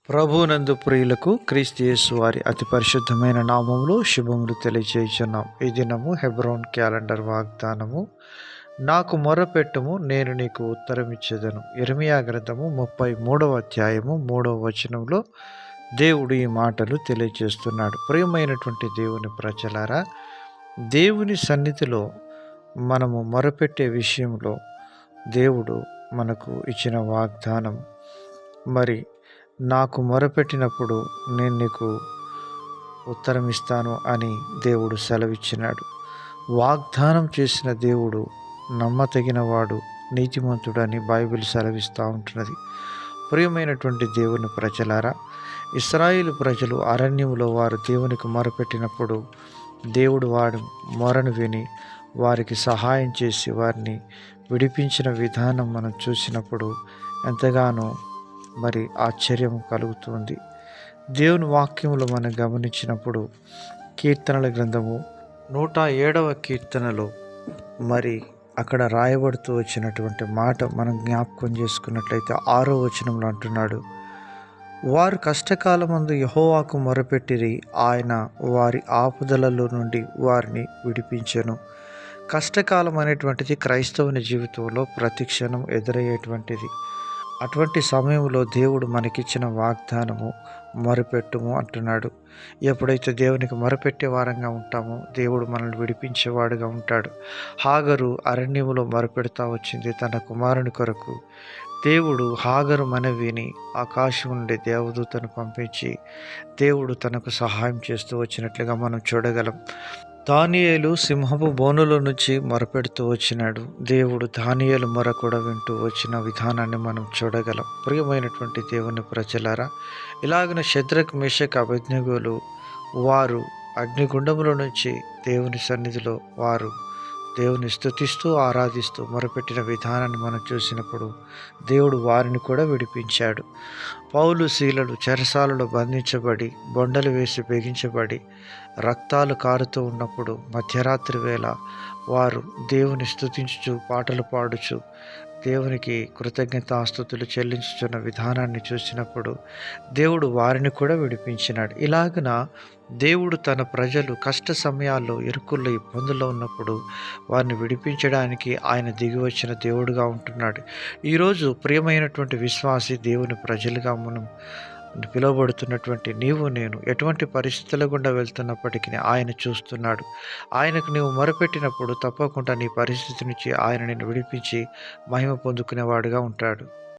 ప్రభునందు ప్రియులకు క్రీస్తు యేసు వారి అతి పరిశుద్ధమైన నామములో శుభములు తెలియజేయుచున్నాం. ఈ దినము హెబ్రోన్ క్యాలెండర్ వాగ్దానము. నాకు మొరపెట్టుము, నేను నీకు ఉత్తరం ఇచ్చేదను. ఇర్మియా గ్రంథము 33వ అధ్యాయము 3వ వచనంలో దేవుడు ఈ మాటలు తెలియజేస్తున్నాడు. ప్రియమైనటువంటి దేవుని ప్రజలారా, దేవుని సన్నిధిలో మనము మొరపెట్టే విషయంలో దేవుడు మనకు ఇచ్చిన వాగ్దానం, మరి నాకు మొరపెట్టినప్పుడు నేను నీకు ఉత్తరం ఇస్తాను అని దేవుడు సెలవిచ్చినాడు. వాగ్దానం చేసిన దేవుడు నమ్మతగినవాడు, నీతిమంతుడు అని బైబిల్ సెలవిస్తూ ఉంటున్నది. ప్రియమైనటువంటి దేవుని ప్రజలారా, ఇశ్రాయేలు ప్రజలు అరణ్యంలో వారు దేవునికి మొరపెట్టినప్పుడు దేవుడు వారి మొరను విని వారికి సహాయం చేసి వారిని విడిపించిన విధానం మనం చూసినప్పుడు ఎంతగానో మరి ఆశ్చర్యం కలుగుతుంది. దేవుని వాక్యములు మనం గమనించినప్పుడు కీర్తనల గ్రంథము 107వ కీర్తనలో మరి అక్కడ రాయబడుతూ వచ్చినటువంటి మాట మనం జ్ఞాపకం చేసుకున్నట్లయితే 6వ వచనంలో అంటున్నాడు, వారు కష్టకాలమందు యెహోవాకు మొరపెట్టిరి, ఆయన వారి ఆపదలలో నుండి వారిని విడిపించెను. కష్టకాలం అనేటువంటిది క్రైస్తవుని జీవితంలో ప్రతి క్షణం ఎదురయ్యేటువంటిది. అటువంటి సమయంలో దేవుడు మనకిచ్చిన వాగ్దానము మొరపెట్టుము అంటున్నాడు. ఎప్పుడైతే దేవునికి మొరపెట్టే వారంగా ఉంటామో దేవుడు మనల్ని విడిపించేవాడుగా ఉంటాడు. హాగరు అరణ్యములో మొరపెడతా వచ్చింది తన కుమారుని కొరకు. దేవుడు హాగరు మనవిని ఆకాశం నుండి దేవదూతను పంపించి దేవుడు తనకు సహాయం చేస్తూ వచ్చినట్లుగా మనం చూడగలం. దానియేలు సింహపు బోనుల నుంచి మొరపెడుతూ వచ్చినాడు. దేవుడు దానియేలు మొర కూడా వింటూ వచ్చిన విధానాన్ని మనం చూడగలం. ప్రియమైనటువంటి దేవుని ప్రజలారా, ఇలాగిన షద్రక్, మేషక్, అబేద్నెగోలు వారు అగ్నిగుండముల నుంచి దేవుని సన్నిధిలో వారు దేవుని స్తుతిస్తూ ఆరాధిస్తూ మొరపెట్టిన విధానాన్ని మనం చూసినప్పుడు దేవుడు వారిని కూడా విడిపించాడు. పౌలు, శీలలు చెరసాలలో బంధించబడి బొండలు వేసి బిగించబడి రక్తాలు కారుతూ ఉన్నప్పుడు మధ్యరాత్రి వేళ వారు దేవుని స్తుతించుచు పాటలు పాడుచు దేవునికి కృతజ్ఞతాస్తుతులు చెల్లించుచున్న విధానాన్ని చూసినప్పుడు దేవుడు వారిని కూడా విడిపించినాడు. ఇలాగున దేవుడు తన ప్రజలు కష్ట సమయాల్లో, ఇరుకుల్లో, ఇబ్బందుల్లో ఉన్నప్పుడు వారిని విడిపించడానికి ఆయన దిగి వచ్చిన దేవుడుగా ఉంటున్నాడు. ఈరోజు ప్రియమైనటువంటి విశ్వాసి దేవుని ప్రజలుగా మనం పిలువబడుతున్నటువంటి నీవు నేను ఎటువంటి పరిస్థితుల గుండా వెళ్తున్నప్పటికీ ఆయన చూస్తున్నాడు. ఆయనకు నీవు మొరపెట్టినప్పుడు తప్పకుండా నీ పరిస్థితి నుంచి ఆయన నిన్ను విడిపించి మహిమ పొందుకునేవాడుగా ఉంటాడు.